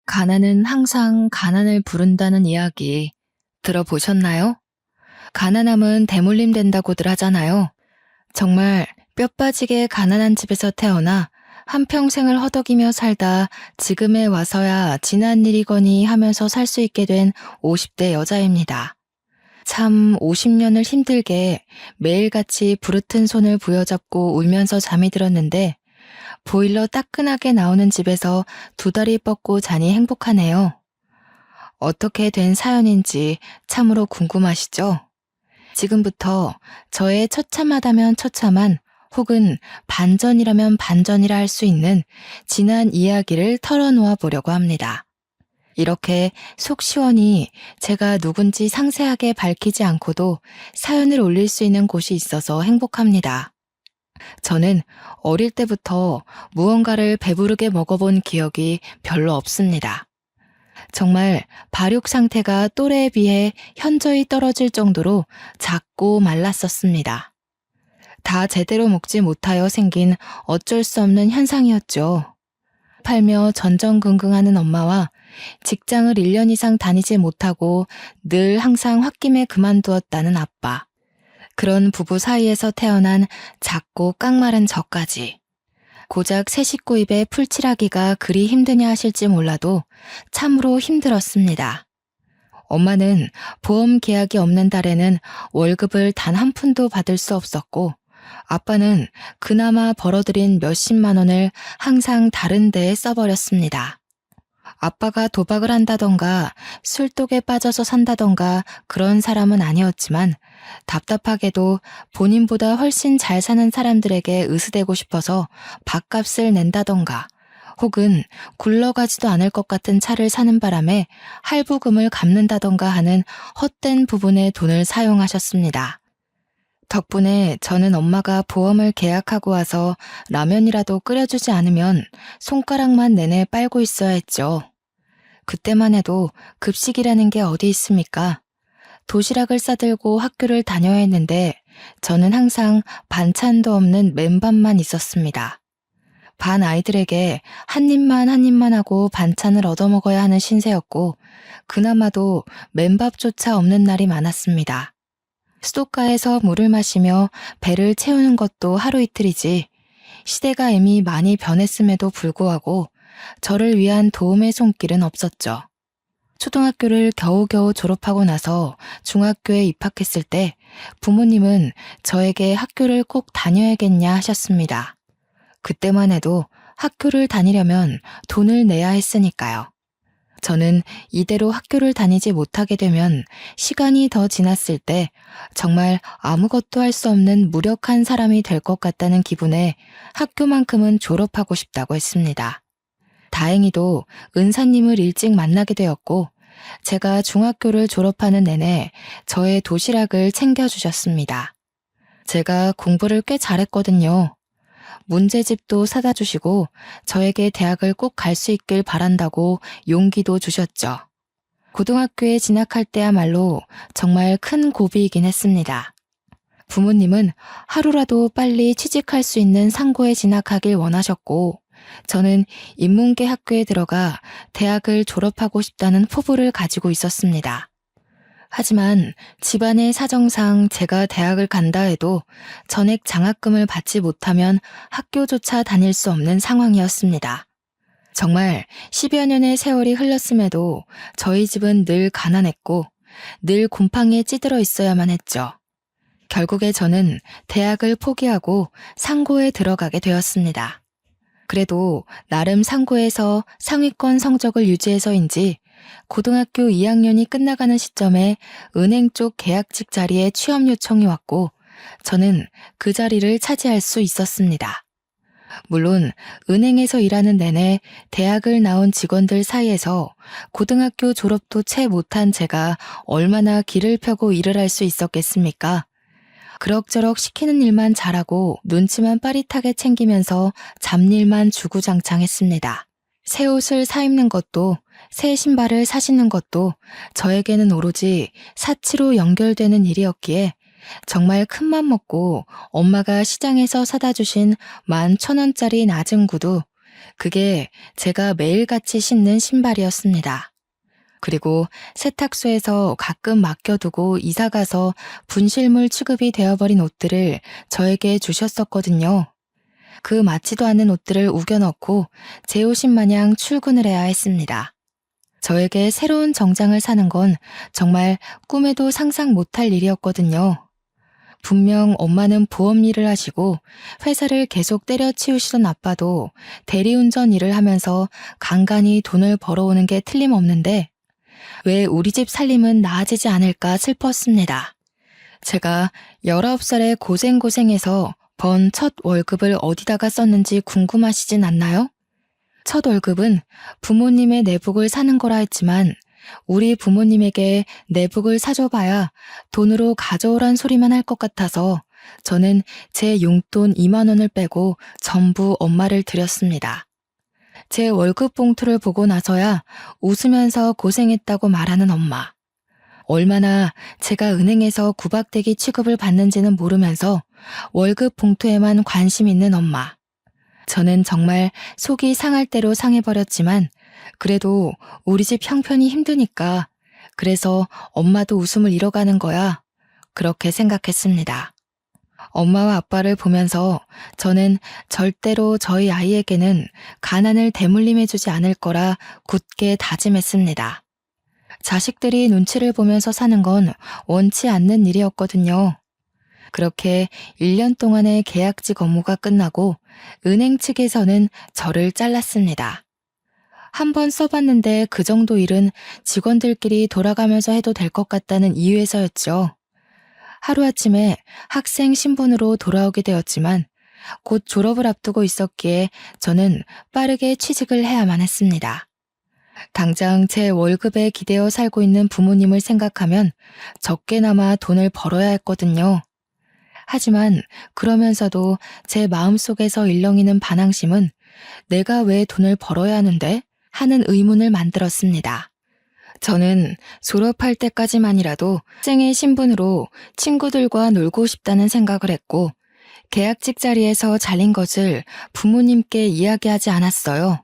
가난은 항상 가난을 부른다는 이야기 들어보셨나요? 가난함은 대물림된다고들 하잖아요. 정말 뼈 빠지게 가난한 집에서 태어나 한평생을 허덕이며 살다 지금에 와서야 지난 일이거니 하면서 살 수 있게 된 50대 여자입니다. 참 50년을 힘들게 매일같이 부르튼 손을 부여잡고 울면서 잠이 들었는데 보일러 따끈하게 나오는 집에서 두 다리 뻗고 자니 행복하네요. 어떻게 된 사연인지 참으로 궁금하시죠? 지금부터 저의 처참하다면 처참한 혹은 반전이라면 반전이라 할 수 있는 지난 이야기를 털어놓아 보려고 합니다. 이렇게 속 시원히 제가 누군지 상세하게 밝히지 않고도 사연을 올릴 수 있는 곳이 있어서 행복합니다. 저는 어릴 때부터 무언가를 배부르게 먹어본 기억이 별로 없습니다. 정말 발육 상태가 또래에 비해 현저히 떨어질 정도로 작고 말랐었습니다. 다 제대로 먹지 못하여 생긴 어쩔 수 없는 현상이었죠. 팔며 전전긍긍하는 엄마와 직장을 1년 이상 다니지 못하고 늘 항상 홧김에 그만두었다는 아빠. 그런 부부 사이에서 태어난 작고 깡마른 저까지. 고작 새 식구 입에 풀칠하기가 그리 힘드냐 하실지 몰라도 참으로 힘들었습니다. 엄마는 보험 계약이 없는 달에는 월급을 단 한 푼도 받을 수 없었고 아빠는 그나마 벌어들인 몇십만 원을 항상 다른 데에 써버렸습니다. 아빠가 도박을 한다던가 술독에 빠져서 산다던가 그런 사람은 아니었지만 답답하게도 본인보다 훨씬 잘 사는 사람들에게 으스대고 싶어서 밥값을 낸다던가 혹은 굴러가지도 않을 것 같은 차를 사는 바람에 할부금을 갚는다던가 하는 헛된 부분에 돈을 사용하셨습니다. 덕분에 저는 엄마가 보험을 계약하고 와서 라면이라도 끓여주지 않으면 손가락만 내내 빨고 있어야 했죠. 그때만 해도 급식이라는 게 어디 있습니까? 도시락을 싸들고 학교를 다녀야 했는데 저는 항상 반찬도 없는 맨밥만 있었습니다. 반 아이들에게 한 입만 하고 반찬을 얻어먹어야 하는 신세였고 그나마도 맨밥조차 없는 날이 많았습니다. 수도가에서 물을 마시며 배를 채우는 것도 하루 이틀이지 시대가 이미 많이 변했음에도 불구하고 저를 위한 도움의 손길은 없었죠. 초등학교를 겨우겨우 졸업하고 나서 중학교에 입학했을 때 부모님은 저에게 학교를 꼭 다녀야겠냐 하셨습니다. 그때만 해도 학교를 다니려면 돈을 내야 했으니까요. 저는 이대로 학교를 다니지 못하게 되면 시간이 더 지났을 때 정말 아무것도 할 수 없는 무력한 사람이 될 것 같다는 기분에 학교만큼은 졸업하고 싶다고 했습니다. 다행히도 은사님을 일찍 만나게 되었고 제가 중학교를 졸업하는 내내 저의 도시락을 챙겨주셨습니다. 제가 공부를 꽤 잘했거든요. 문제집도 사다 주시고 저에게 대학을 꼭 갈 수 있길 바란다고 용기도 주셨죠. 고등학교에 진학할 때야말로 정말 큰 고비이긴 했습니다. 부모님은 하루라도 빨리 취직할 수 있는 상고에 진학하길 원하셨고 저는 인문계 학교에 들어가 대학을 졸업하고 싶다는 포부를 가지고 있었습니다. 하지만 집안의 사정상 제가 대학을 간다 해도 전액 장학금을 받지 못하면 학교조차 다닐 수 없는 상황이었습니다. 정말 10여 년의 세월이 흘렀음에도 저희 집은 늘 가난했고 늘 곰팡이에 찌들어 있어야만 했죠. 결국에 저는 대학을 포기하고 상고에 들어가게 되었습니다. 그래도 나름 상고에서 상위권 성적을 유지해서인지 고등학교 2학년이 끝나가는 시점에 은행 쪽 계약직 자리에 취업 요청이 왔고 저는 그 자리를 차지할 수 있었습니다. 물론 은행에서 일하는 내내 대학을 나온 직원들 사이에서 고등학교 졸업도 채 못한 제가 얼마나 길을 펴고 일을 할 수 있었겠습니까? 그럭저럭 시키는 일만 잘하고 눈치만 빠릿하게 챙기면서 잡일만 주구장창했습니다. 새 옷을 사입는 것도 새 신발을 사시는 것도 저에게는 오로지 사치로 연결되는 일이었기에 정말 큰맘 먹고 엄마가 시장에서 사다 주신 11,000원짜리 낮은 구두 그게 제가 매일같이 신는 신발이었습니다. 그리고 세탁소에서 가끔 맡겨두고 이사가서 분실물 취급이 되어버린 옷들을 저에게 주셨었거든요. 그 맞지도 않는 옷들을 우겨넣고 제 옷인 마냥 출근을 해야 했습니다. 저에게 새로운 정장을 사는 건 정말 꿈에도 상상 못할 일이었거든요. 분명 엄마는 보험 일을 하시고 회사를 계속 때려치우시던 아빠도 대리운전 일을 하면서 간간히 돈을 벌어오는 게 틀림없는데 왜 우리 집 살림은 나아지지 않을까 슬펐습니다. 제가 19살에 고생고생해서 번 첫 월급을 어디다가 썼는지 궁금하시진 않나요? 첫 월급은 부모님의 내복을 사는 거라 했지만 우리 부모님에게 내복을 사줘봐야 돈으로 가져오란 소리만 할 것 같아서 저는 제 용돈 2만 원을 빼고 전부 엄마를 드렸습니다. 제 월급 봉투를 보고 나서야 웃으면서 고생했다고 말하는 엄마. 얼마나 제가 은행에서 구박대기 취급을 받는지는 모르면서 월급 봉투에만 관심 있는 엄마. 저는 정말 속이 상할 대로 상해버렸지만 그래도 우리 집 형편이 힘드니까 그래서 엄마도 웃음을 잃어가는 거야. 그렇게 생각했습니다. 엄마와 아빠를 보면서 저는 절대로 저희 아이에게는 가난을 대물림해주지 않을 거라 굳게 다짐했습니다. 자식들이 눈치를 보면서 사는 건 원치 않는 일이었거든요. 그렇게 1년 동안의 계약직 업무가 끝나고 은행 측에서는 저를 잘랐습니다. 한번 써봤는데 그 정도 일은 직원들끼리 돌아가면서 해도 될 것 같다는 이유에서였죠. 하루아침에 학생 신분으로 돌아오게 되었지만 곧 졸업을 앞두고 있었기에 저는 빠르게 취직을 해야만 했습니다. 당장 제 월급에 기대어 살고 있는 부모님을 생각하면 적게나마 돈을 벌어야 했거든요. 하지만 그러면서도 제 마음속에서 일렁이는 반항심은 내가 왜 돈을 벌어야 하는데? 하는 의문을 만들었습니다. 저는 졸업할 때까지만이라도 학생의 신분으로 친구들과 놀고 싶다는 생각을 했고 계약직 자리에서 잘린 것을 부모님께 이야기하지 않았어요.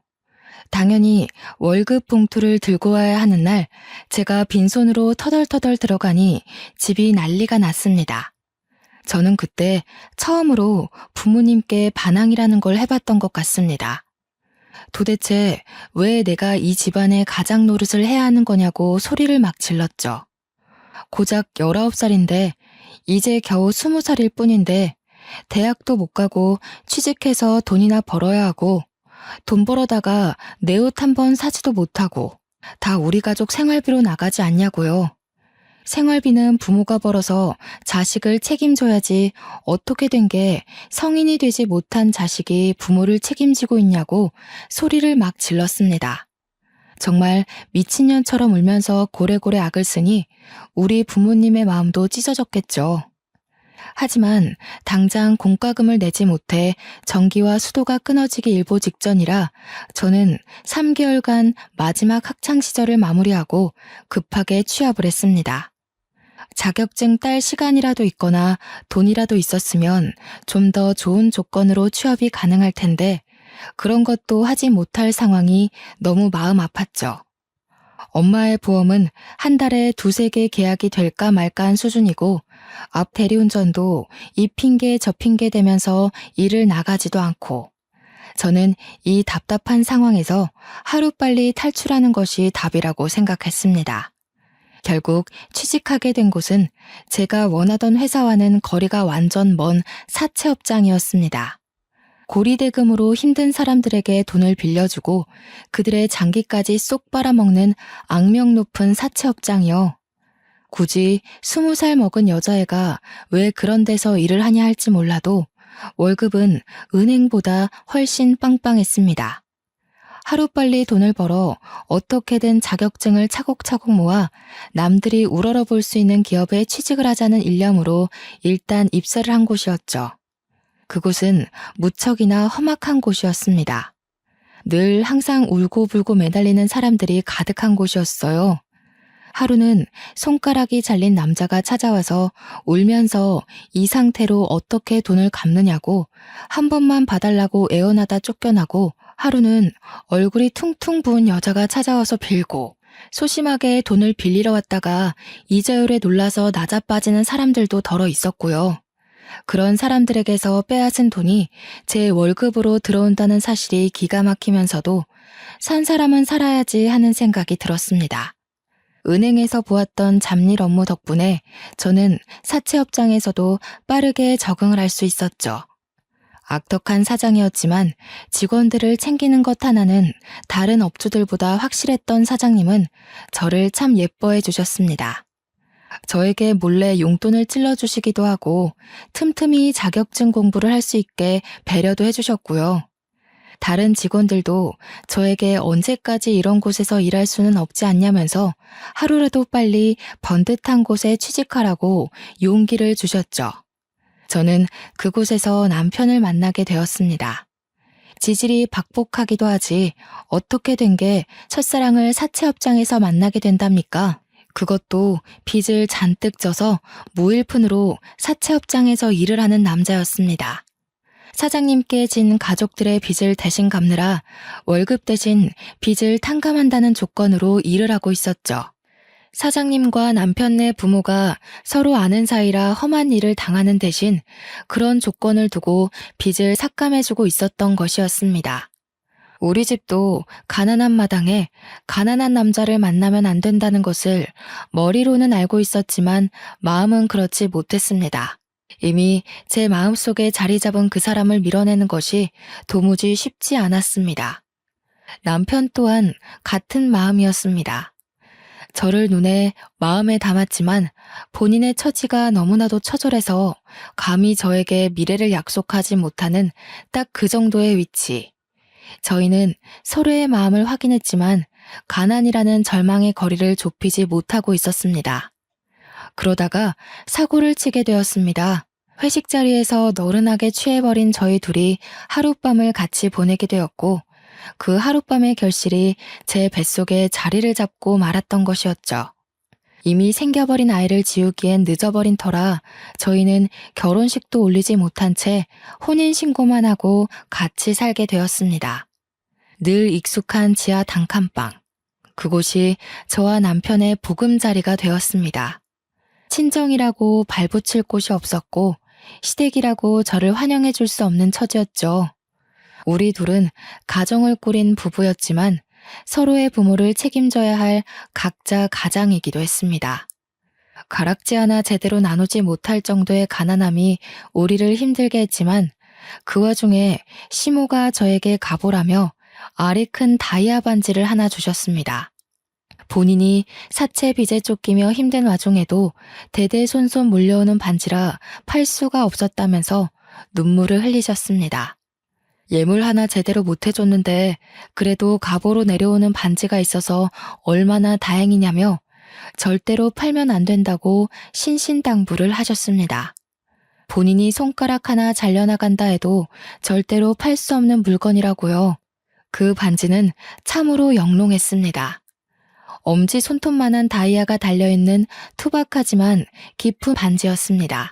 당연히 월급 봉투를 들고 와야 하는 날 제가 빈손으로 터덜터덜 들어가니 집이 난리가 났습니다. 저는 그때 처음으로 부모님께 반항이라는 걸 해봤던 것 같습니다. 도대체 왜 내가 이 집안의 가장 노릇을 해야 하는 거냐고 소리를 막 질렀죠. 고작 19살인데 이제 겨우 20살일 뿐인데 대학도 못 가고 취직해서 돈이나 벌어야 하고 돈 벌어다가 내 옷 한 번 사지도 못하고 다 우리 가족 생활비로 나가지 않냐고요. 생활비는 부모가 벌어서 자식을 책임져야지 어떻게 된 게 성인이 되지 못한 자식이 부모를 책임지고 있냐고 소리를 막 질렀습니다. 정말 미친년처럼 울면서 고래고래 악을 쓰니 우리 부모님의 마음도 찢어졌겠죠. 하지만 당장 공과금을 내지 못해 전기와 수도가 끊어지기 일보 직전이라 저는 3개월간 마지막 학창시절을 마무리하고 급하게 취업을 했습니다. 자격증 딸 시간이라도 있거나 돈이라도 있었으면 좀 더 좋은 조건으로 취업이 가능할 텐데 그런 것도 하지 못할 상황이 너무 마음 아팠죠. 엄마의 보험은 한 달에 2-3개 계약이 될까 말까한 수준이고 앞 대리운전도 이 핑계 저 핑계 대면서 일을 나가지도 않고 저는 이 답답한 상황에서 하루빨리 탈출하는 것이 답이라고 생각했습니다. 결국 취직하게 된 곳은 제가 원하던 회사와는 거리가 완전 먼 사채업장이었습니다. 고리대금으로 힘든 사람들에게 돈을 빌려주고 그들의 장기까지 쏙 빨아먹는 악명 높은 사채업장이요. 굳이 20살 먹은 여자애가 왜 그런 데서 일을 하냐 할지 몰라도 월급은 은행보다 훨씬 빵빵했습니다. 하루빨리 돈을 벌어 어떻게든 자격증을 차곡차곡 모아 남들이 우러러볼 수 있는 기업에 취직을 하자는 일념으로 일단 입사를 한 곳이었죠. 그곳은 무척이나 험악한 곳이었습니다. 늘 항상 울고불고 매달리는 사람들이 가득한 곳이었어요. 하루는 손가락이 잘린 남자가 찾아와서 울면서 이 상태로 어떻게 돈을 갚느냐고 한 번만 봐달라고 애원하다 쫓겨나고 하루는 얼굴이 퉁퉁 부은 여자가 찾아와서 빌고 소심하게 돈을 빌리러 왔다가 이자율에 놀라서 나자빠지는 사람들도 덜어 있었고요. 그런 사람들에게서 빼앗은 돈이 제 월급으로 들어온다는 사실이 기가 막히면서도 산 사람은 살아야지 하는 생각이 들었습니다. 은행에서 보았던 잡일 업무 덕분에 저는 사채업장에서도 빠르게 적응을 할 수 있었죠. 악덕한 사장이었지만 직원들을 챙기는 것 하나는 다른 업주들보다 확실했던 사장님은 저를 참 예뻐해 주셨습니다. 저에게 몰래 용돈을 찔러주시기도 하고 틈틈이 자격증 공부를 할 수 있게 배려도 해주셨고요. 다른 직원들도 저에게 언제까지 이런 곳에서 일할 수는 없지 않냐면서 하루라도 빨리 번듯한 곳에 취직하라고 용기를 주셨죠. 저는 그곳에서 남편을 만나게 되었습니다. 지질이 박복하기도 하지 어떻게 된 게 첫사랑을 사채업장에서 만나게 된답니까? 그것도 빚을 잔뜩 져서 무일푼으로 사채업장에서 일을 하는 남자였습니다. 사장님께 진 가족들의 빚을 대신 갚느라 월급 대신 빚을 탕감한다는 조건으로 일을 하고 있었죠. 사장님과 남편네 부모가 서로 아는 사이라 험한 일을 당하는 대신 그런 조건을 두고 빚을 삭감해주고 있었던 것이었습니다. 우리 집도 가난한 마당에 가난한 남자를 만나면 안 된다는 것을 머리로는 알고 있었지만 마음은 그렇지 못했습니다. 이미 제 마음속에 자리 잡은 그 사람을 밀어내는 것이 도무지 쉽지 않았습니다. 남편 또한 같은 마음이었습니다. 저를 눈에 마음에 담았지만 본인의 처지가 너무나도 처절해서 감히 저에게 미래를 약속하지 못하는 딱 그 정도의 위치. 저희는 서로의 마음을 확인했지만 가난이라는 절망의 거리를 좁히지 못하고 있었습니다. 그러다가 사고를 치게 되었습니다. 회식 자리에서 너른하게 취해버린 저희 둘이 하룻밤을 같이 보내게 되었고 그 하룻밤의 결실이 제 뱃속에 자리를 잡고 말았던 것이었죠. 이미 생겨버린 아이를 지우기엔 늦어버린 터라 저희는 결혼식도 올리지 못한 채 혼인신고만 하고 같이 살게 되었습니다. 늘 익숙한 지하 단칸방. 그곳이 저와 남편의 보금자리가 되었습니다. 친정이라고 발붙일 곳이 없었고 시댁이라고 저를 환영해 줄 수 없는 처지였죠. 우리 둘은 가정을 꾸린 부부였지만 서로의 부모를 책임져야 할 각자 가장이기도 했습니다. 가락지 하나 제대로 나누지 못할 정도의 가난함이 우리를 힘들게 했지만 그 와중에 시모가 저에게 가보라며 알이 큰 다이아 반지를 하나 주셨습니다. 본인이 사채 빚에 쫓기며 힘든 와중에도 대대손손 물려오는 반지라 팔 수가 없었다면서 눈물을 흘리셨습니다. 예물 하나 제대로 못 해줬는데 그래도 갑오로 내려오는 반지가 있어서 얼마나 다행이냐며 절대로 팔면 안 된다고 신신당부를 하셨습니다. 본인이 손가락 하나 잘려나간다 해도 절대로 팔 수 없는 물건이라고요. 그 반지는 참으로 영롱했습니다. 엄지 손톱만한 다이아가 달려있는 투박하지만 깊은 반지였습니다.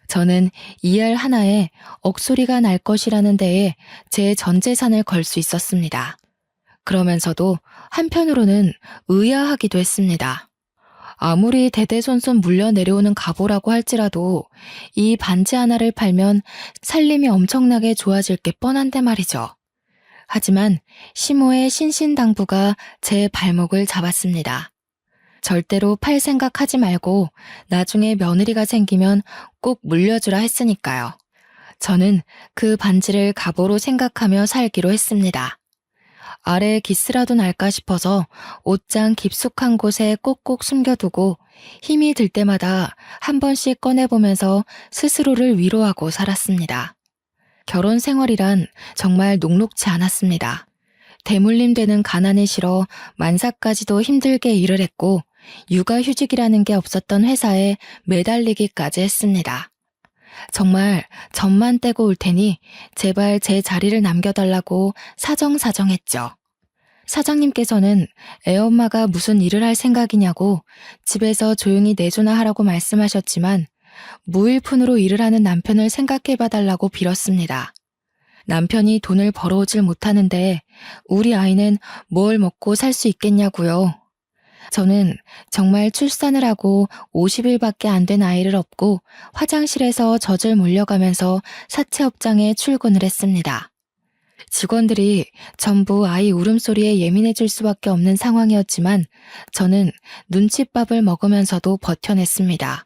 저는 이 알 하나에 억소리가 날 것이라는 데에 제 전 재산을 걸 수 있었습니다. 그러면서도 한편으로는 의아하기도 했습니다. 아무리 대대손손 물려 내려오는 갑오라고 할지라도 이 반지 하나를 팔면 살림이 엄청나게 좋아질 게 뻔한데 말이죠. 하지만 시모의 신신당부가 제 발목을 잡았습니다. 절대로 팔 생각하지 말고 나중에 며느리가 생기면 꼭 물려주라 했으니까요. 저는 그 반지를 갑오로 생각하며 살기로 했습니다. 아래에 기스라도 날까 싶어서 옷장 깊숙한 곳에 꼭꼭 숨겨두고 힘이 들 때마다 한 번씩 꺼내보면서 스스로를 위로하고 살았습니다. 결혼 생활이란 정말 녹록지 않았습니다. 대물림 되는 가난이 싫어 만사까지도 힘들게 일을 했고 육아휴직이라는 게 없었던 회사에 매달리기까지 했습니다. 정말 점만 떼고 올 테니 제발 제 자리를 남겨달라고 사정사정했죠. 사장님께서는 애엄마가 무슨 일을 할 생각이냐고 집에서 조용히 내조나 하라고 말씀하셨지만 무일푼으로 일을 하는 남편을 생각해봐달라고 빌었습니다. 남편이 돈을 벌어오질 못하는데 우리 아이는 뭘 먹고 살 수 있겠냐고요. 저는 정말 출산을 하고 50일밖에 안 된 아이를 업고 화장실에서 젖을 물려가면서 사채업장에 출근을 했습니다. 직원들이 전부 아이 울음소리에 예민해질 수밖에 없는 상황이었지만 저는 눈칫밥을 먹으면서도 버텨냈습니다.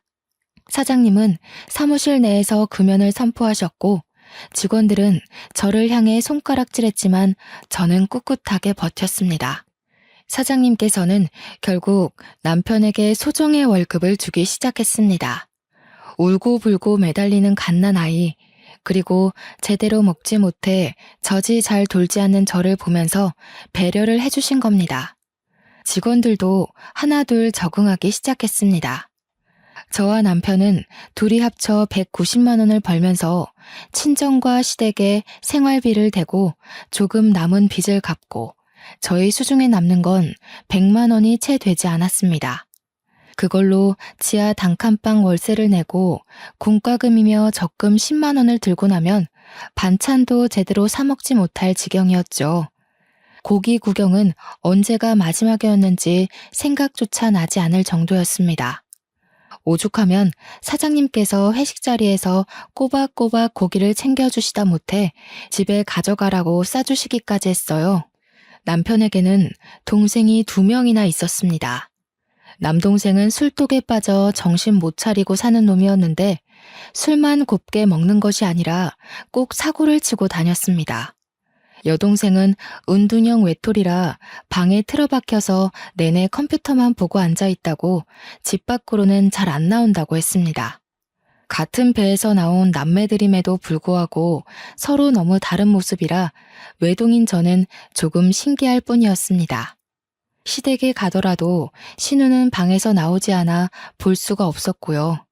사장님은 사무실 내에서 금연을 선포하셨고 직원들은 저를 향해 손가락질했지만 저는 꿋꿋하게 버텼습니다. 사장님께서는 결국 남편에게 소정의 월급을 주기 시작했습니다. 울고불고 매달리는 갓난아이, 그리고 제대로 먹지 못해 젖이 잘 돌지 않는 저를 보면서 배려를 해주신 겁니다. 직원들도 하나둘 적응하기 시작했습니다. 저와 남편은 둘이 합쳐 190만 원을 벌면서 친정과 시댁에 생활비를 대고 조금 남은 빚을 갚고 저희 수중에 남는 건 100만 원이 채 되지 않았습니다. 그걸로 지하 단칸방 월세를 내고 공과금이며 적금 10만 원을 들고 나면 반찬도 제대로 사 먹지 못할 지경이었죠. 고기 구경은 언제가 마지막이었는지 생각조차 나지 않을 정도였습니다. 오죽하면 사장님께서 회식 자리에서 꼬박꼬박 고기를 챙겨주시다 못해 집에 가져가라고 싸주시기까지 했어요. 남편에게는 동생이 2명이나 있었습니다. 남동생은 술독에 빠져 정신 못 차리고 사는 놈이었는데 술만 곱게 먹는 것이 아니라 꼭 사고를 치고 다녔습니다. 여동생은 은둔형 외톨이라 방에 틀어박혀서 내내 컴퓨터만 보고 앉아있다고 집 밖으로는 잘 안 나온다고 했습니다. 같은 배에서 나온 남매들임에도 불구하고 서로 너무 다른 모습이라 외동인 저는 조금 신기할 뿐이었습니다. 시댁에 가더라도 신우는 방에서 나오지 않아 볼 수가 없었고요.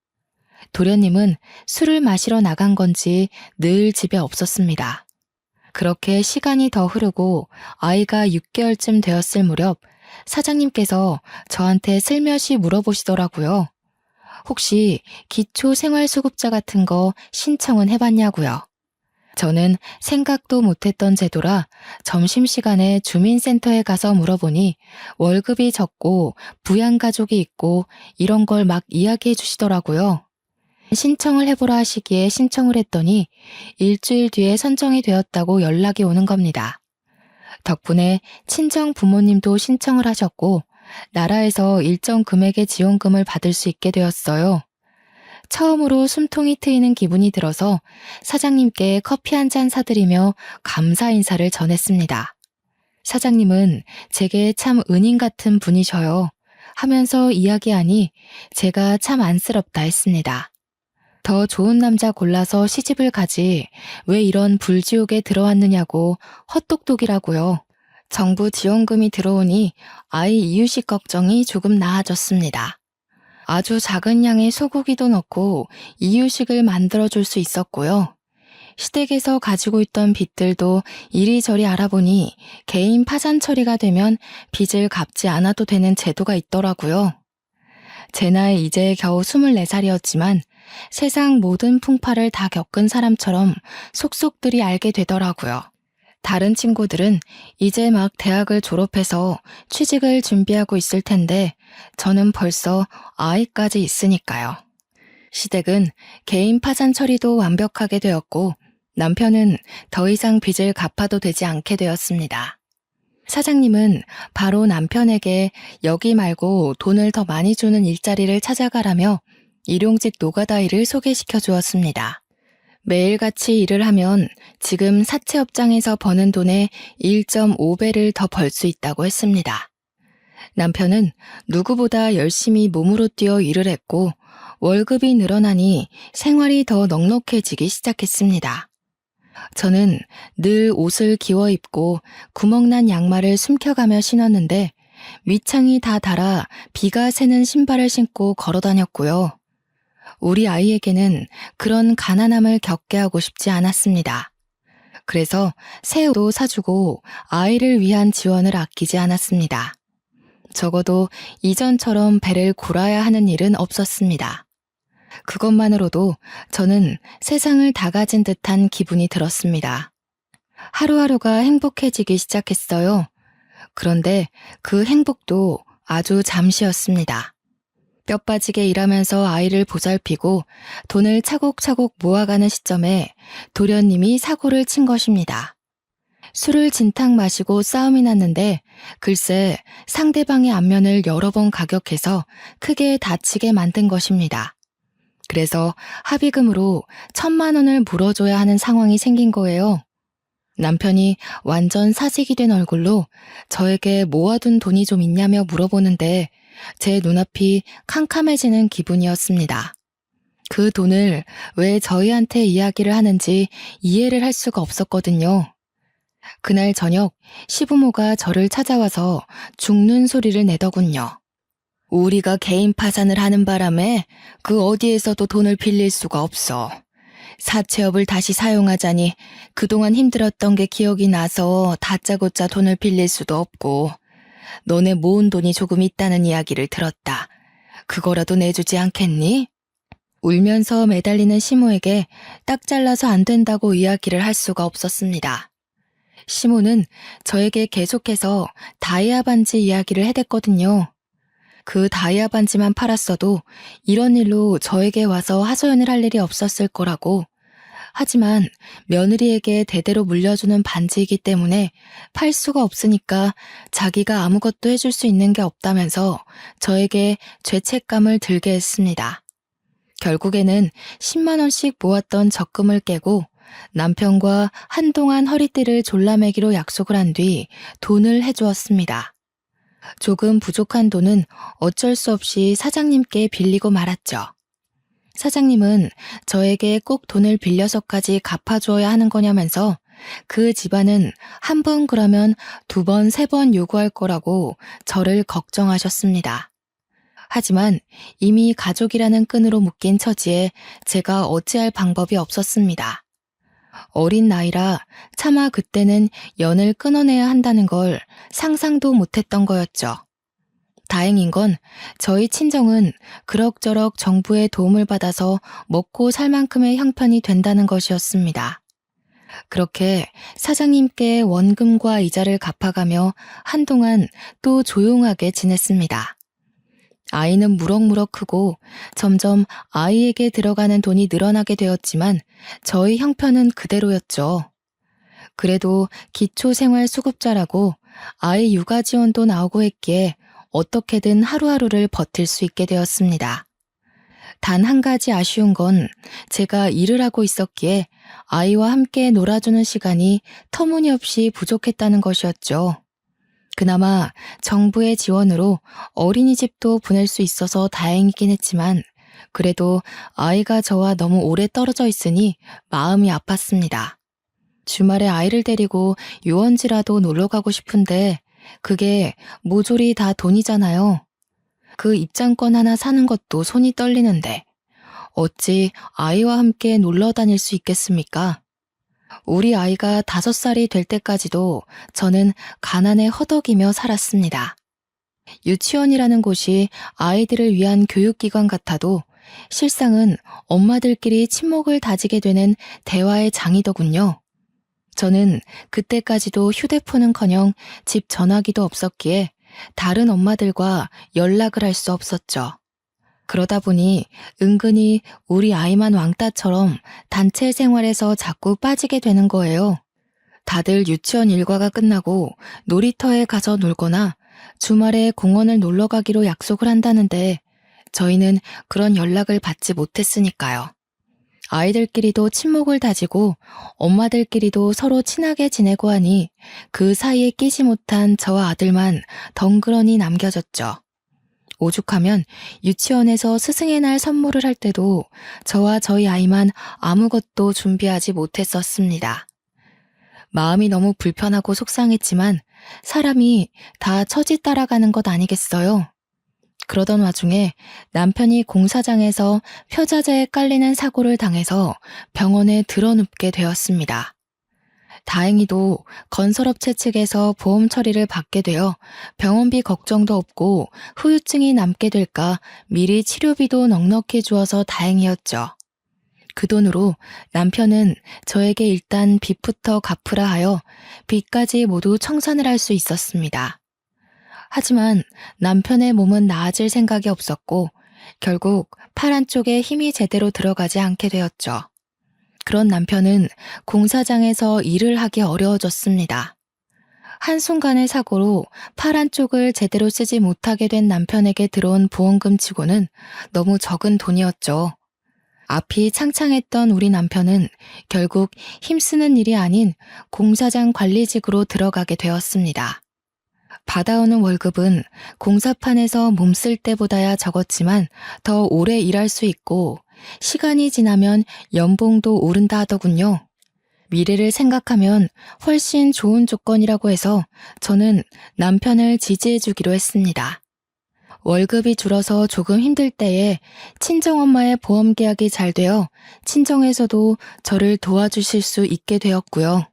도련님은 술을 마시러 나간 건지 늘 집에 없었습니다. 그렇게 시간이 더 흐르고 아이가 6개월쯤 되었을 무렵 사장님께서 저한테 슬며시 물어보시더라고요. 혹시 기초생활수급자 같은 거 신청은 해봤냐고요. 저는 생각도 못했던 제도라 점심시간에 주민센터에 가서 물어보니 월급이 적고 부양가족이 있고 이런 걸 막 이야기해 주시더라고요. 신청을 해보라 하시기에 신청을 했더니 일주일 뒤에 선정이 되었다고 연락이 오는 겁니다. 덕분에 친정 부모님도 신청을 하셨고 나라에서 일정 금액의 지원금을 받을 수 있게 되었어요. 처음으로 숨통이 트이는 기분이 들어서 사장님께 커피 한 잔 사드리며 감사 인사를 전했습니다. 사장님은 제게 참 은인 같은 분이셔요. 하면서 이야기하니 제가 참 안쓰럽다 했습니다. 더 좋은 남자 골라서 시집을 가지 왜 이런 불지옥에 들어왔느냐고 헛똑똑이라고요. 정부 지원금이 들어오니 아이 이유식 걱정이 조금 나아졌습니다. 아주 작은 양의 소고기도 넣고 이유식을 만들어줄 수 있었고요. 시댁에서 가지고 있던 빚들도 이리저리 알아보니 개인 파산 처리가 되면 빚을 갚지 않아도 되는 제도가 있더라고요. 제 나이 이제 겨우 24살이었지만 세상 모든 풍파를 다 겪은 사람처럼 속속들이 알게 되더라고요. 다른 친구들은 이제 막 대학을 졸업해서 취직을 준비하고 있을 텐데 저는 벌써 아이까지 있으니까요. 시댁은 개인 파산 처리도 완벽하게 되었고 남편은 더 이상 빚을 갚아도 되지 않게 되었습니다. 사장님은 바로 남편에게 여기 말고 돈을 더 많이 주는 일자리를 찾아가라며 일용직 노가다 일을 소개시켜 주었습니다. 매일같이 일을 하면 지금 사채업장에서 버는 돈의 1.5배를 더 벌 수 있다고 했습니다. 남편은 누구보다 열심히 몸으로 뛰어 일을 했고 월급이 늘어나니 생활이 더 넉넉해지기 시작했습니다. 저는 늘 옷을 기워 입고 구멍난 양말을 숨겨가며 신었는데 밑창이 다 닳아 비가 새는 신발을 신고 걸어 다녔고요. 우리 아이에게는 그런 가난함을 겪게 하고 싶지 않았습니다. 그래서 새 옷도 사주고 아이를 위한 지원을 아끼지 않았습니다. 적어도 이전처럼 배를 골아야 하는 일은 없었습니다. 그것만으로도 저는 세상을 다 가진 듯한 기분이 들었습니다. 하루하루가 행복해지기 시작했어요. 그런데 그 행복도 아주 잠시였습니다. 뼈 빠지게 일하면서 아이를 보살피고 돈을 차곡차곡 모아가는 시점에 도련님이 사고를 친 것입니다. 술을 진탕 마시고 싸움이 났는데 글쎄 상대방의 안면을 여러 번 가격해서 크게 다치게 만든 것입니다. 그래서 합의금으로 1,000만 원을 물어줘야 하는 상황이 생긴 거예요. 남편이 완전 사직이 된 얼굴로 저에게 모아둔 돈이 좀 있냐며 물어보는데 제 눈앞이 캄캄해지는 기분이었습니다. 그 돈을 왜 저희한테 이야기를 하는지 이해를 할 수가 없었거든요. 그날 저녁 시부모가 저를 찾아와서 죽는 소리를 내더군요. 우리가 개인 파산을 하는 바람에 그 어디에서도 돈을 빌릴 수가 없어. 사채업을 다시 사용하자니 그동안 힘들었던 게 기억이 나서 다짜고짜 돈을 빌릴 수도 없고 너네 모은 돈이 조금 있다는 이야기를 들었다. 그거라도 내주지 않겠니? 울면서 매달리는 시모에게 딱 잘라서 안 된다고 이야기를 할 수가 없었습니다. 시모는 저에게 계속해서 다이아 반지 이야기를 해댔거든요. 그 다이아 반지만 팔았어도 이런 일로 저에게 와서 하소연을 할 일이 없었을 거라고. 하지만 며느리에게 대대로 물려주는 반지이기 때문에 팔 수가 없으니까 자기가 아무것도 해줄 수 있는 게 없다면서 저에게 죄책감을 들게 했습니다. 결국에는 10만 원씩 모았던 적금을 깨고 남편과 한동안 허리띠를 졸라매기로 약속을 한 뒤 돈을 해주었습니다. 조금 부족한 돈은 어쩔 수 없이 사장님께 빌리고 말았죠. 사장님은 저에게 꼭 돈을 빌려서까지 갚아주어야 하는 거냐면서 그 집안은 한 번 그러면 2번, 3번 요구할 거라고 저를 걱정하셨습니다. 하지만 이미 가족이라는 끈으로 묶인 처지에 제가 어찌할 방법이 없었습니다. 어린 나이라 차마 그때는 연을 끊어내야 한다는 걸 상상도 못했던 거였죠. 다행인 건 저희 친정은 그럭저럭 정부의 도움을 받아서 먹고 살 만큼의 형편이 된다는 것이었습니다. 그렇게 사장님께 원금과 이자를 갚아가며 한동안 또 조용하게 지냈습니다. 아이는 무럭무럭 크고 점점 아이에게 들어가는 돈이 늘어나게 되었지만 저희 형편은 그대로였죠. 그래도 기초생활수급자라고 아이 육아 지원도 나오고 했기에 어떻게든 하루하루를 버틸 수 있게 되었습니다. 단 한 가지 아쉬운 건 제가 일을 하고 있었기에 아이와 함께 놀아주는 시간이 터무니없이 부족했다는 것이었죠. 그나마 정부의 지원으로 어린이집도 보낼 수 있어서 다행이긴 했지만 그래도 아이가 저와 너무 오래 떨어져 있으니 마음이 아팠습니다. 주말에 아이를 데리고 유원지라도 놀러 가고 싶은데 그게 모조리 다 돈이잖아요. 그 입장권 하나 사는 것도 손이 떨리는데 어찌 아이와 함께 놀러 다닐 수 있겠습니까? 우리 아이가 5살이 될 때까지도 저는 가난에 허덕이며 살았습니다. 유치원이라는 곳이 아이들을 위한 교육기관 같아도 실상은 엄마들끼리 친목을 다지게 되는 대화의 장이더군요. 저는 그때까지도 휴대폰은커녕 집 전화기도 없었기에 다른 엄마들과 연락을 할 수 없었죠. 그러다 보니 은근히 우리 아이만 왕따처럼 단체 생활에서 자꾸 빠지게 되는 거예요. 다들 유치원 일과가 끝나고 놀이터에 가서 놀거나 주말에 공원을 놀러 가기로 약속을 한다는데 저희는 그런 연락을 받지 못했으니까요. 아이들끼리도 친목을 다지고 엄마들끼리도 서로 친하게 지내고 하니 그 사이에 끼지 못한 저와 아들만 덩그러니 남겨졌죠. 오죽하면 유치원에서 스승의 날 선물을 할 때도 저와 저희 아이만 아무것도 준비하지 못했었습니다. 마음이 너무 불편하고 속상했지만 사람이 다 처지 따라가는 것 아니겠어요? 그러던 와중에 남편이 공사장에서 표자재에 깔리는 사고를 당해서 병원에 드러눕게 되었습니다. 다행히도 건설업체 측에서 보험 처리를 받게 되어 병원비 걱정도 없고 후유증이 남게 될까 미리 치료비도 넉넉히 주어서 다행이었죠. 그 돈으로 남편은 저에게 일단 빚부터 갚으라 하여 빚까지 모두 청산을 할 수 있었습니다. 하지만 남편의 몸은 나아질 생각이 없었고 결국 팔 한쪽에 힘이 제대로 들어가지 않게 되었죠. 그런 남편은 공사장에서 일을 하기 어려워졌습니다. 한순간의 사고로 팔 한쪽을 제대로 쓰지 못하게 된 남편에게 들어온 보험금 치고는 너무 적은 돈이었죠. 앞이 창창했던 우리 남편은 결국 힘쓰는 일이 아닌 공사장 관리직으로 들어가게 되었습니다. 받아오는 월급은 공사판에서 몸쓸 때보다야 적었지만 더 오래 일할 수 있고 시간이 지나면 연봉도 오른다 하더군요. 미래를 생각하면 훨씬 좋은 조건이라고 해서 저는 남편을 지지해주기로 했습니다. 월급이 줄어서 조금 힘들 때에 친정엄마의 보험 계약이 잘 되어 친정에서도 저를 도와주실 수 있게 되었고요.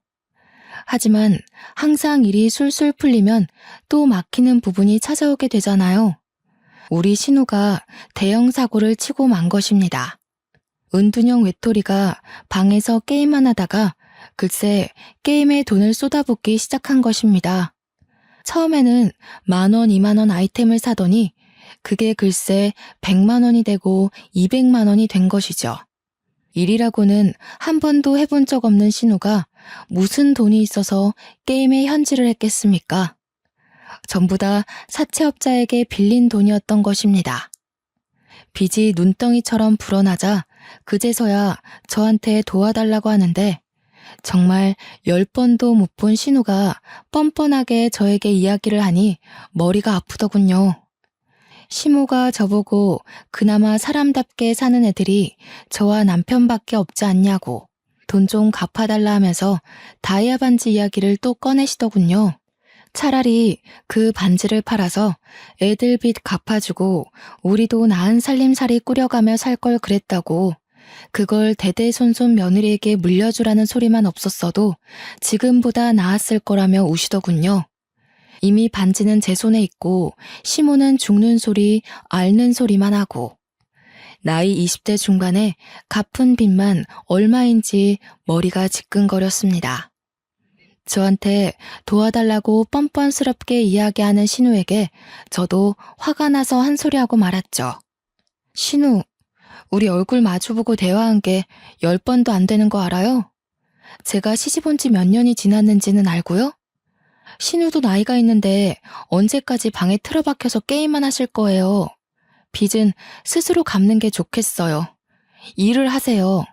하지만 항상 일이 술술 풀리면 또 막히는 부분이 찾아오게 되잖아요. 우리 신우가 대형 사고를 치고 만 것입니다. 은둔형 외톨이가 방에서 게임만 하다가 글쎄 게임에 돈을 쏟아붓기 시작한 것입니다. 처음에는 10,000원, 20,000원 아이템을 사더니 그게 글쎄 100만 원이 되고 200만 원이 된 것이죠. 일이라고는 한 번도 해본 적 없는 신우가 무슨 돈이 있어서 게임에 현질을 했겠습니까? 전부 다 사채업자에게 빌린 돈이었던 것입니다. 빚이 눈덩이처럼 불어나자 그제서야 저한테 도와달라고 하는데 정말 10번도 못 본 신우가 뻔뻔하게 저에게 이야기를 하니 머리가 아프더군요. 시모가 저보고 그나마 사람답게 사는 애들이 저와 남편밖에 없지 않냐고 돈 좀 갚아달라 하면서 다이아 반지 이야기를 또 꺼내시더군요. 차라리 그 반지를 팔아서 애들 빚 갚아주고 우리도 나은 살림살이 꾸려가며 살 걸 그랬다고 그걸 대대손손 며느리에게 물려주라는 소리만 없었어도 지금보다 나았을 거라며 우시더군요. 이미 반지는 제 손에 있고 시모는 죽는 소리, 앓는 소리만 하고 나이 20대 중반에 갚은 빚만 얼마인지 머리가 지끈거렸습니다. 저한테 도와달라고 뻔뻔스럽게 이야기하는 신우에게 저도 화가 나서 한 소리하고 말았죠. 신우, 우리 얼굴 마주보고 대화한 게 10번도 안 되는 거 알아요? 제가 시집 온 지 몇 년이 지났는지는 알고요? 신우도 나이가 있는데 언제까지 방에 틀어박혀서 게임만 하실 거예요. 빚은 스스로 갚는 게 좋겠어요. 일을 하세요.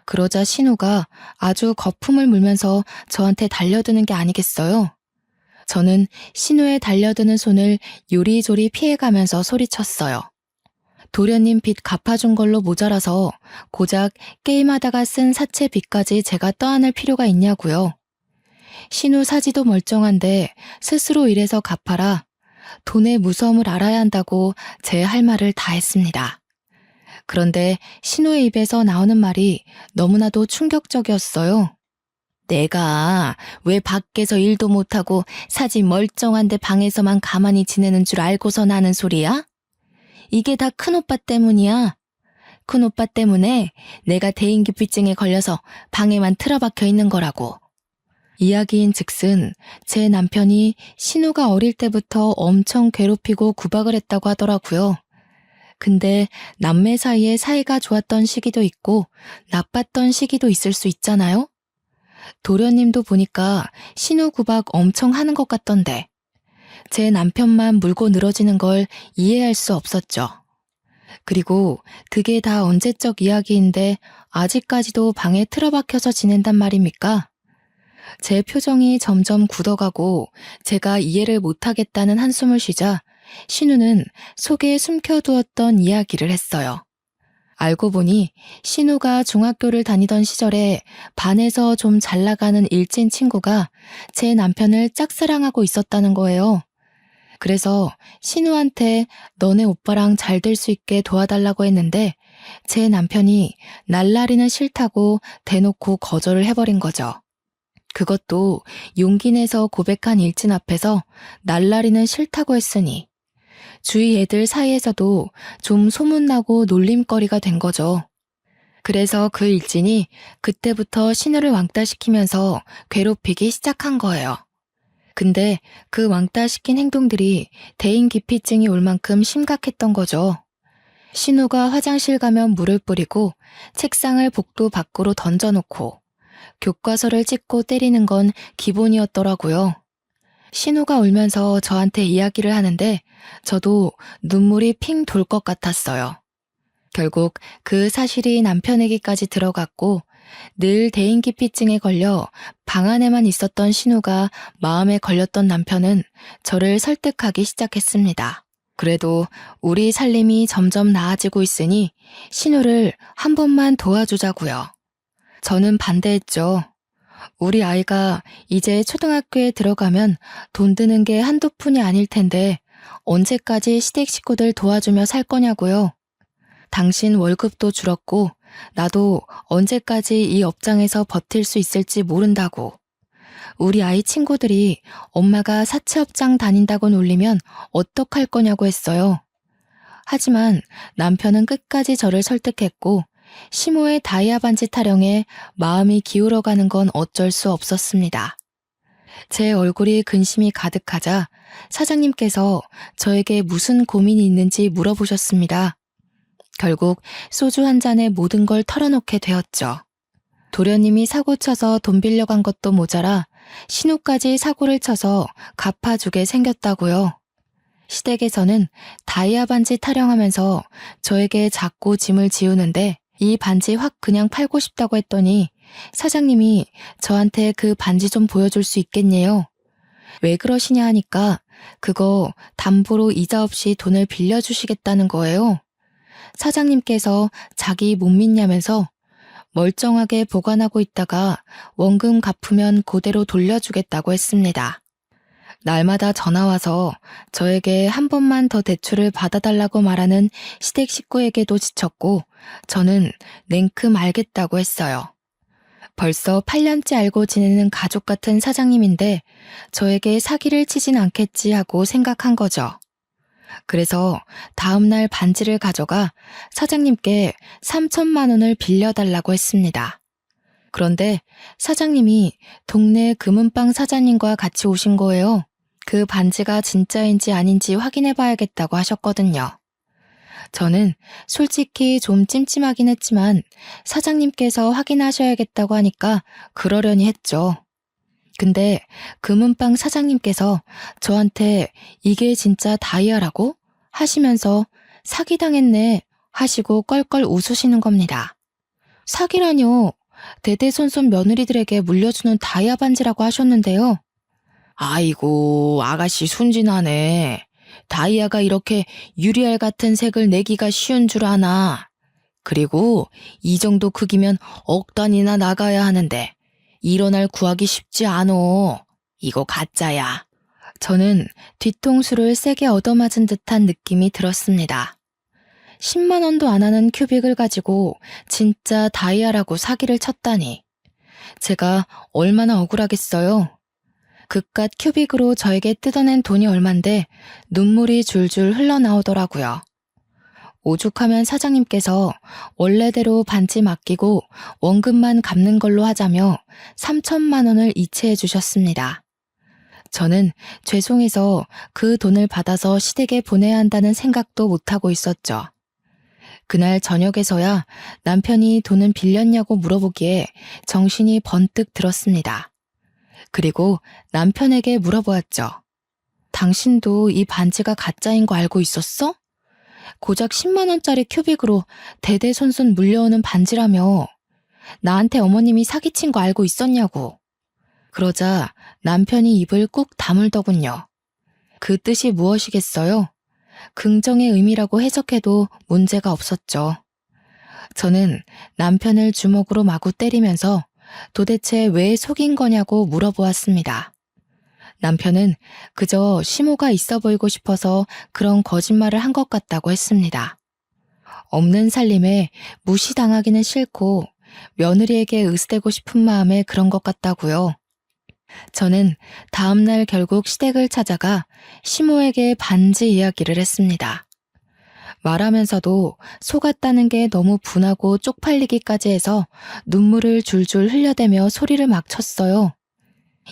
그러자 신우가 아주 거품을 물면서 저한테 달려드는 게 아니겠어요? 저는 신우의 달려드는 손을 요리조리 피해가면서 소리쳤어요. 도련님 빚 갚아준 걸로 모자라서 고작 게임하다가 쓴 사채 빚까지 제가 떠안을 필요가 있냐고요. 신우 사지도 멀쩡한데 스스로 일해서 갚아라. 돈의 무서움을 알아야 한다고 제 할 말을 다 했습니다. 그런데 신우의 입에서 나오는 말이 너무나도 충격적이었어요. 내가 왜 밖에서 일도 못하고 사지 멀쩡한데 방에서만 가만히 지내는 줄 알고선 하는 소리야? 이게 다 큰오빠 때문이야. 큰오빠 때문에 내가 대인기피증에 걸려서 방에만 틀어박혀 있는 거라고. 이야기인 즉슨 제 남편이 신우가 어릴 때부터 엄청 괴롭히고 구박을 했다고 하더라고요. 근데 남매 사이에 사이가 좋았던 시기도 있고 나빴던 시기도 있을 수 있잖아요? 도련님도 보니까 신우 구박 엄청 하는 것 같던데 제 남편만 물고 늘어지는 걸 이해할 수 없었죠. 그리고 그게 다 언제적 이야기인데 아직까지도 방에 틀어박혀서 지낸단 말입니까? 제 표정이 점점 굳어가고 제가 이해를 못하겠다는 한숨을 쉬자 신우는 속에 숨겨두었던 이야기를 했어요. 알고 보니 신우가 중학교를 다니던 시절에 반에서 좀 잘 나가는 일진 친구가 제 남편을 짝사랑하고 있었다는 거예요. 그래서 신우한테 너네 오빠랑 잘 될 수 있게 도와달라고 했는데 제 남편이 날라리는 싫다고 대놓고 거절을 해버린 거죠. 그것도 용기 내서 고백한 일진 앞에서 날라리는 싫다고 했으니 주위 애들 사이에서도 좀 소문나고 놀림거리가 된 거죠. 그래서 그 일진이 그때부터 신우를 왕따시키면서 괴롭히기 시작한 거예요. 근데 그 왕따시킨 행동들이 대인기피증이 올 만큼 심각했던 거죠. 신우가 화장실 가면 물을 뿌리고 책상을 복도 밖으로 던져놓고 교과서를 찍고 때리는 건 기본이었더라고요. 신우가 울면서 저한테 이야기를 하는데 저도 눈물이 핑 돌 것 같았어요. 결국 그 사실이 남편에게까지 들어갔고 늘 대인기피증에 걸려 방 안에만 있었던 신우가 마음에 걸렸던 남편은 저를 설득하기 시작했습니다. 그래도 우리 살림이 점점 나아지고 있으니 신우를 한 번만 도와주자고요. 저는 반대했죠. 우리 아이가 이제 초등학교에 들어가면 돈 드는 게 한두 푼이 아닐 텐데 언제까지 시댁 식구들 도와주며 살 거냐고요. 당신 월급도 줄었고 나도 언제까지 이 업장에서 버틸 수 있을지 모른다고. 우리 아이 친구들이 엄마가 사채업장 다닌다고 놀리면 어떡할 거냐고 했어요. 하지만 남편은 끝까지 저를 설득했고 시모의 다이아 반지 타령에 마음이 기울어가는 건 어쩔 수 없었습니다. 제 얼굴이 근심이 가득하자 사장님께서 저에게 무슨 고민이 있는지 물어보셨습니다. 결국 소주 한 잔에 모든 걸 털어놓게 되었죠. 도련님이 사고 쳐서 돈 빌려간 것도 모자라 신우까지 사고를 쳐서 갚아주게 생겼다고요. 시댁에서는 다이아 반지 타령하면서 저에게 자꾸 짐을 지우는데 이 반지 확 그냥 팔고 싶다고 했더니 사장님이 저한테 그 반지 좀 보여줄 수 있겠네요. 왜 그러시냐 하니까 그거 담보로 이자 없이 돈을 빌려주시겠다는 거예요. 사장님께서 자기 못 믿냐면서 멀쩡하게 보관하고 있다가 원금 갚으면 그대로 돌려주겠다고 했습니다. 날마다 전화와서 저에게 한 번만 더 대출을 받아달라고 말하는 시댁 식구에게도 지쳤고 저는 냉큼 알겠다고 했어요. 벌써 8년째 알고 지내는 가족 같은 사장님인데 저에게 사기를 치진 않겠지 하고 생각한 거죠. 그래서 다음날 반지를 가져가 사장님께 3천만 원을 빌려달라고 했습니다. 그런데 사장님이 동네 금은방 사장님과 같이 오신 거예요. 그 반지가 진짜인지 아닌지 확인해봐야겠다고 하셨거든요. 저는 솔직히 좀 찜찜하긴 했지만 사장님께서 확인하셔야겠다고 하니까 그러려니 했죠. 근데 금은방 사장님께서 저한테 이게 진짜 다이아라고? 하시면서 사기당했네 하시고 껄껄 웃으시는 겁니다. 사기라뇨. 대대손손 며느리들에게 물려주는 다이아 반지라고 하셨는데요. 아이고, 아가씨 순진하네. 다이아가 이렇게 유리알 같은 색을 내기가 쉬운 줄 아나. 그리고 이 정도 크기면 억 단위나 나가야 하는데 이런 알 구하기 쉽지 않어. 이거 가짜야. 저는 뒤통수를 세게 얻어맞은 듯한 느낌이 들었습니다. 10만 원도 안 하는 큐빅을 가지고 진짜 다이아라고 사기를 쳤다니. 제가 얼마나 억울하겠어요. 그깟 큐빅으로 저에게 뜯어낸 돈이 얼만데 눈물이 줄줄 흘러나오더라고요. 오죽하면 사장님께서 원래대로 반지 맡기고 원금만 갚는 걸로 하자며 3천만 원을 이체해 주셨습니다. 저는 죄송해서 그 돈을 받아서 시댁에 보내야 한다는 생각도 못하고 있었죠. 그날 저녁에서야 남편이 돈은 빌렸냐고 물어보기에 정신이 번뜩 들었습니다. 그리고 남편에게 물어보았죠. 당신도 이 반지가 가짜인 거 알고 있었어? 고작 10만 원짜리 큐빅으로 대대손손 물려오는 반지라며. 나한테 어머님이 사기친 거 알고 있었냐고. 그러자 남편이 입을 꾹 다물더군요. 그 뜻이 무엇이겠어요? 긍정의 의미라고 해석해도 문제가 없었죠. 저는 남편을 주먹으로 마구 때리면서 도대체 왜 속인 거냐고 물어보았습니다. 남편은 그저 시모가 있어 보이고 싶어서 그런 거짓말을 한 것 같다고 했습니다. 없는 살림에 무시당하기는 싫고 며느리에게 의스대고 싶은 마음에 그런 것 같다고요. 저는 다음날 결국 시댁을 찾아가 시모에게 반지 이야기를 했습니다. 말하면서도 속았다는 게 너무 분하고 쪽팔리기까지 해서 눈물을 줄줄 흘려대며 소리를 막 쳤어요.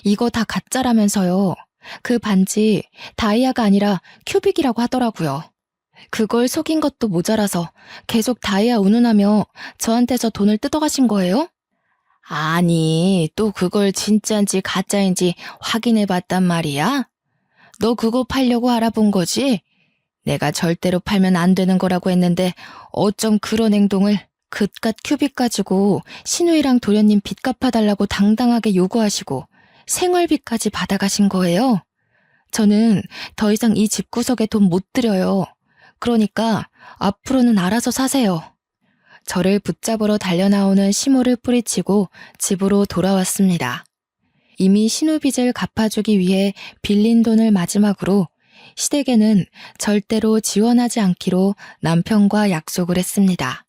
이거 다 가짜라면서요. 그 반지 다이아가 아니라 큐빅이라고 하더라고요. 그걸 속인 것도 모자라서 계속 다이아 운운하며 저한테서 돈을 뜯어가신 거예요? 아니, 또 그걸 진짜인지 가짜인지 확인해봤단 말이야? 너 그거 팔려고 알아본 거지? 내가 절대로 팔면 안 되는 거라고 했는데 어쩜 그런 행동을. 그깟 큐빅 가지고 신우이랑 도련님 빚 갚아달라고 당당하게 요구하시고 생활비까지 받아가신 거예요. 저는 더 이상 이 집구석에 돈 못 들여요. 그러니까 앞으로는 알아서 사세요. 저를 붙잡으러 달려나오는 시모를 뿌리치고 집으로 돌아왔습니다. 이미 신우빚을 갚아주기 위해 빌린 돈을 마지막으로 시댁에는 절대로 지원하지 않기로 남편과 약속을 했습니다.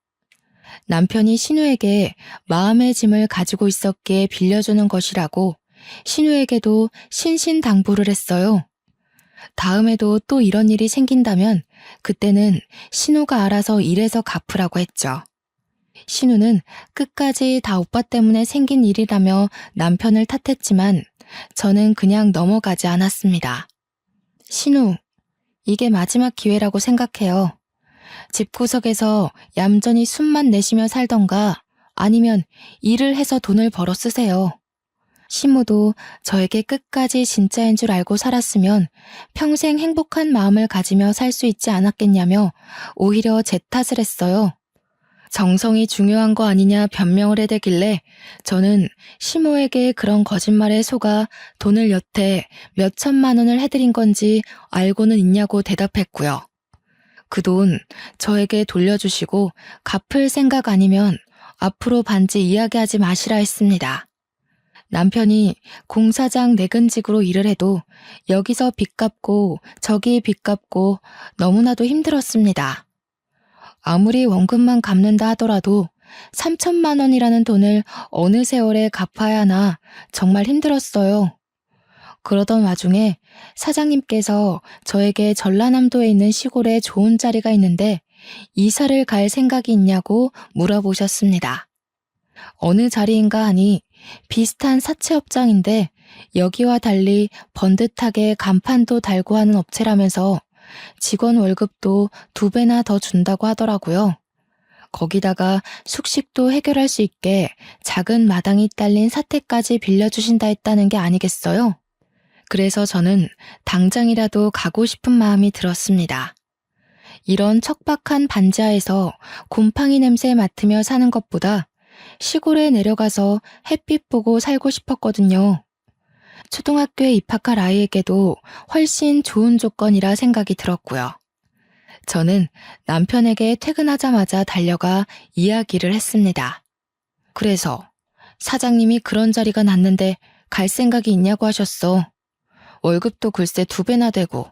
남편이 신우에게 마음의 짐을 가지고 있었기에 빌려주는 것이라고 신우에게도 신신당부를 했어요. 다음에도 또 이런 일이 생긴다면 그때는 신우가 알아서 일해서 갚으라고 했죠. 신우는 끝까지 다 오빠 때문에 생긴 일이라며 남편을 탓했지만 저는 그냥 넘어가지 않았습니다. 신우, 이게 마지막 기회라고 생각해요. 집구석에서 얌전히 숨만 내쉬며 살던가 아니면 일을 해서 돈을 벌어 쓰세요. 시모도 저에게 끝까지 진짜인 줄 알고 살았으면 평생 행복한 마음을 가지며 살 수 있지 않았겠냐며 오히려 제 탓을 했어요. 정성이 중요한 거 아니냐 변명을 해대길래 저는 시모에게 그런 거짓말에 속아 돈을 여태 몇 천만 원을 해드린 건지 알고는 있냐고 대답했고요. 그 돈 저에게 돌려주시고 갚을 생각 아니면 앞으로 반지 이야기하지 마시라 했습니다. 남편이 공사장 내근직으로 일을 해도 여기서 빚 갚고 저기 빚 갚고 너무나도 힘들었습니다. 아무리 원금만 갚는다 하더라도 3천만 원이라는 돈을 어느 세월에 갚아야 하나 정말 힘들었어요. 그러던 와중에 사장님께서 저에게 전라남도에 있는 시골에 좋은 자리가 있는데 이사를 갈 생각이 있냐고 물어보셨습니다. 어느 자리인가 하니 비슷한 사채업장인데 여기와 달리 번듯하게 간판도 달고 하는 업체라면서 직원 월급도 2배나 더 준다고 하더라고요. 거기다가 숙식도 해결할 수 있게 작은 마당이 딸린 사택까지 빌려주신다 했다는 게 아니겠어요? 그래서 저는 당장이라도 가고 싶은 마음이 들었습니다. 이런 척박한 반지하에서 곰팡이 냄새 맡으며 사는 것보다 시골에 내려가서 햇빛 보고 살고 싶었거든요. 초등학교에 입학할 아이에게도 훨씬 좋은 조건이라 생각이 들었고요. 저는 남편에게 퇴근하자마자 달려가 이야기를 했습니다. 그래서 사장님이 그런 자리가 났는데 갈 생각이 있냐고 하셨어. 월급도 글쎄 2배나 되고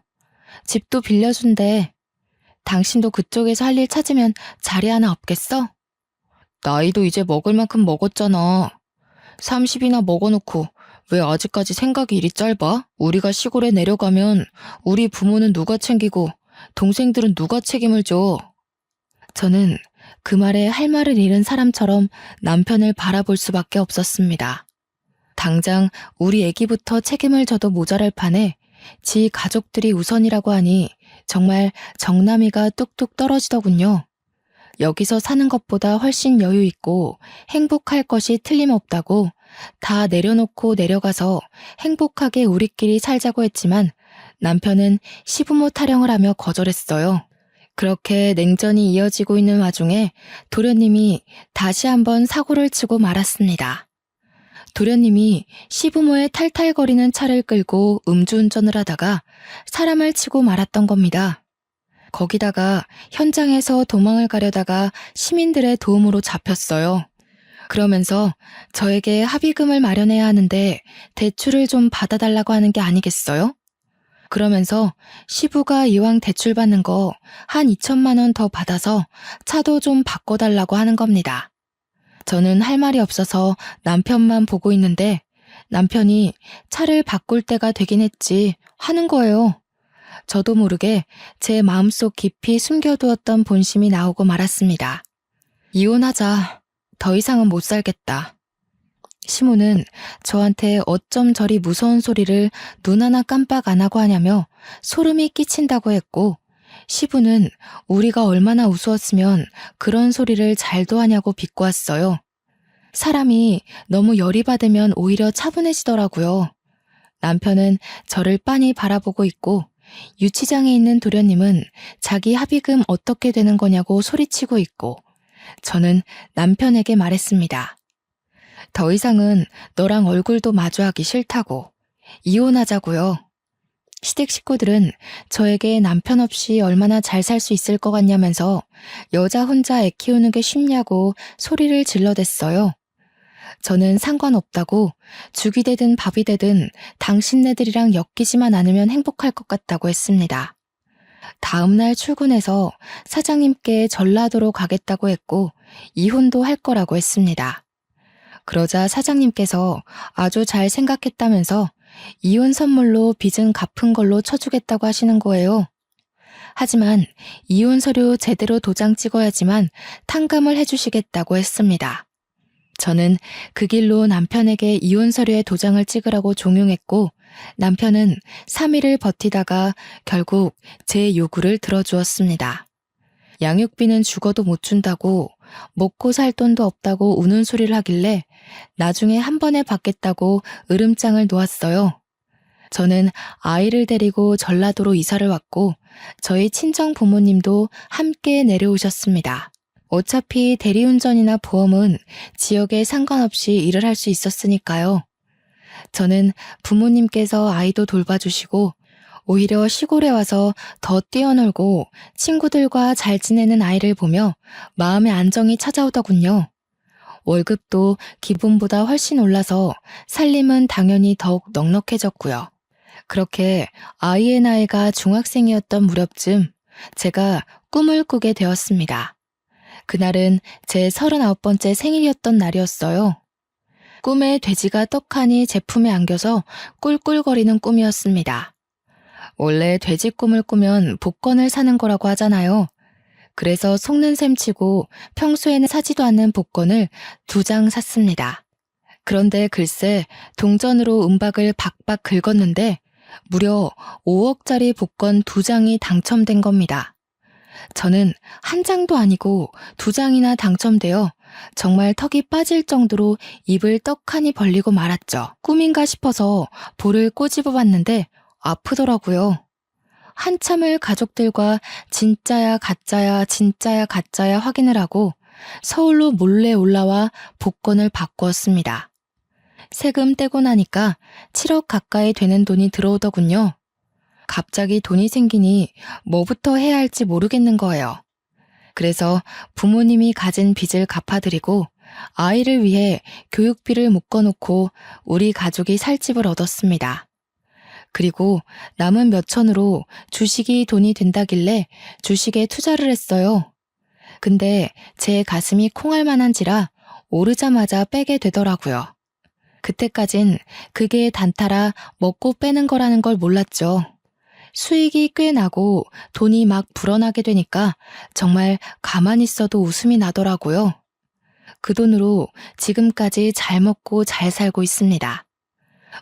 집도 빌려준대. 당신도 그쪽에서 할 일 찾으면 자리 하나 없겠어? 나이도 이제 먹을 만큼 먹었잖아. 30이나 먹어놓고 왜 아직까지 생각이 이리 짧아? 우리가 시골에 내려가면 우리 부모는 누가 챙기고 동생들은 누가 책임을 져? 저는 그 말에 할 말을 잃은 사람처럼 남편을 바라볼 수밖에 없었습니다. 당장 우리 애기부터 책임을 져도 모자랄 판에 지 가족들이 우선이라고 하니 정말 정남이가 뚝뚝 떨어지더군요. 여기서 사는 것보다 훨씬 여유 있고 행복할 것이 틀림없다고 다 내려놓고 내려가서 행복하게 우리끼리 살자고 했지만 남편은 시부모 타령을 하며 거절했어요. 그렇게 냉전이 이어지고 있는 와중에 도련님이 다시 한번 사고를 치고 말았습니다. 도련님이 시부모의 탈탈거리는 차를 끌고 음주운전을 하다가 사람을 치고 말았던 겁니다. 거기다가 현장에서 도망을 가려다가 시민들의 도움으로 잡혔어요. 그러면서 저에게 합의금을 마련해야 하는데 대출을 좀 받아달라고 하는 게 아니겠어요? 그러면서 시부가 이왕 대출 받는 거 한 2천만 원 더 받아서 차도 좀 바꿔달라고 하는 겁니다. 저는 할 말이 없어서 남편만 보고 있는데 남편이 차를 바꿀 때가 되긴 했지 하는 거예요. 저도 모르게 제 마음속 깊이 숨겨두었던 본심이 나오고 말았습니다. 이혼하자. 더 이상은 못 살겠다. 시모는 저한테 어쩜 저리 무서운 소리를 눈 하나 깜빡 안 하고 하냐며 소름이 끼친다고 했고, 시부는 우리가 얼마나 우스웠으면 그런 소리를 잘도 하냐고 비꼬았어요. 사람이 너무 열이 받으면 오히려 차분해지더라고요. 남편은 저를 빤히 바라보고 있고, 유치장에 있는 도련님은 자기 합의금 어떻게 되는 거냐고 소리치고 있고, 저는 남편에게 말했습니다. 더 이상은 너랑 얼굴도 마주하기 싫다고. 이혼하자고요. 시댁 식구들은 저에게 남편 없이 얼마나 잘 살 수 있을 것 같냐면서 여자 혼자 애 키우는 게 쉽냐고 소리를 질러댔어요. 저는 상관없다고, 죽이 되든 밥이 되든 당신네들이랑 엮이지만 않으면 행복할 것 같다고 했습니다. 다음날 출근해서 사장님께 전라도로 가겠다고 했고, 이혼도 할 거라고 했습니다. 그러자 사장님께서 아주 잘 생각했다면서 이혼 선물로 빚은 갚은 걸로 쳐주겠다고 하시는 거예요. 하지만 이혼 서류 제대로 도장 찍어야지만 탕감을 해주시겠다고 했습니다. 저는 그 길로 남편에게 이혼 서류에 도장을 찍으라고 종용했고, 남편은 3일을 버티다가 결국 제 요구를 들어주었습니다. 양육비는 죽어도 못 준다고, 먹고 살 돈도 없다고 우는 소리를 하길래 나중에 한 번에 받겠다고 으름장을 놓았어요. 저는 아이를 데리고 전라도로 이사를 왔고, 저희 친정 부모님도 함께 내려오셨습니다. 어차피 대리운전이나 보험은 지역에 상관없이 일을 할 수 있었으니까요. 저는 부모님께서 아이도 돌봐주시고, 오히려 시골에 와서 더 뛰어놀고 친구들과 잘 지내는 아이를 보며 마음의 안정이 찾아오더군요. 월급도 기분보다 훨씬 올라서 살림은 당연히 더욱 넉넉해졌고요. 그렇게 아이의 나이가 중학생이었던 무렵쯤 제가 꿈을 꾸게 되었습니다. 그날은 제 39번째 생일이었던 날이었어요. 꿈에 돼지가 떡하니 제 품에 안겨서 꿀꿀거리는 꿈이었습니다. 원래 돼지 꿈을 꾸면 복권을 사는 거라고 하잖아요. 그래서 속는 셈 치고 평소에는 사지도 않는 복권을 2장 샀습니다. 그런데 글쎄 동전으로 은박을 박박 긁었는데 무려 5억짜리 복권 2장이 당첨된 겁니다. 저는 1장도 아니고 2장이나 당첨되어 정말 턱이 빠질 정도로 입을 떡하니 벌리고 말았죠. 꿈인가 싶어서 볼을 꼬집어 봤는데 아프더라고요. 한참을 가족들과 진짜야 가짜야 진짜야 가짜야 확인을 하고 서울로 몰래 올라와 복권을 바꾸었습니다. 세금 떼고 나니까 7억 가까이 되는 돈이 들어오더군요. 갑자기 돈이 생기니 뭐부터 해야 할지 모르겠는 거예요. 그래서 부모님이 가진 빚을 갚아드리고 아이를 위해 교육비를 묶어놓고 우리 가족이 살 집을 얻었습니다. 그리고 남은 몇 천으로 주식이 돈이 된다길래 주식에 투자를 했어요. 근데 제 가슴이 콩할 만한지라 오르자마자 빼게 되더라고요. 그때까진 그게 단타라 먹고 빼는 거라는 걸 몰랐죠. 수익이 꽤 나고 돈이 막 불어나게 되니까 정말 가만히 있어도 웃음이 나더라고요. 그 돈으로 지금까지 잘 먹고 잘 살고 있습니다.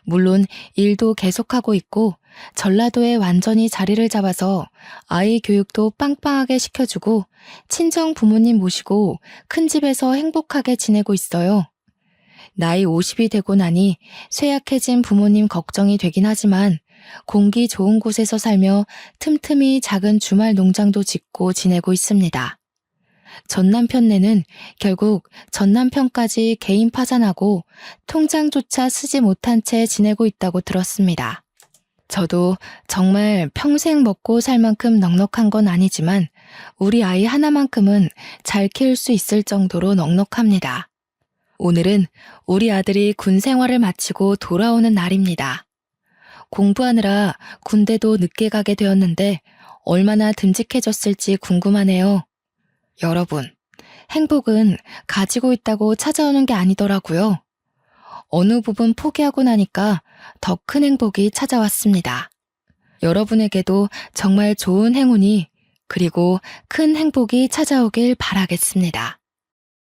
물론 일도 계속하고 있고 전라도에 완전히 자리를 잡아서 아이 교육도 빵빵하게 시켜주고 친정 부모님 모시고 큰 집에서 행복하게 지내고 있어요. 나이 50이 되고 나니 쇠약해진 부모님 걱정이 되긴 하지만 공기 좋은 곳에서 살며 틈틈이 작은 주말 농장도 짓고 지내고 있습니다. 전남편네는 결국 전남편까지 개인 파산하고 통장조차 쓰지 못한 채 지내고 있다고 들었습니다. 저도 정말 평생 먹고 살 만큼 넉넉한 건 아니지만 우리 아이 하나만큼은 잘 키울 수 있을 정도로 넉넉합니다. 오늘은 우리 아들이 군 생활을 마치고 돌아오는 날입니다. 공부하느라 군대도 늦게 가게 되었는데 얼마나 듬직해졌을지 궁금하네요. 여러분, 행복은 가지고 있다고 찾아오는 게 아니더라고요. 어느 부분 포기하고 나니까 더 큰 행복이 찾아왔습니다. 여러분에게도 정말 좋은 행운이 그리고 큰 행복이 찾아오길 바라겠습니다.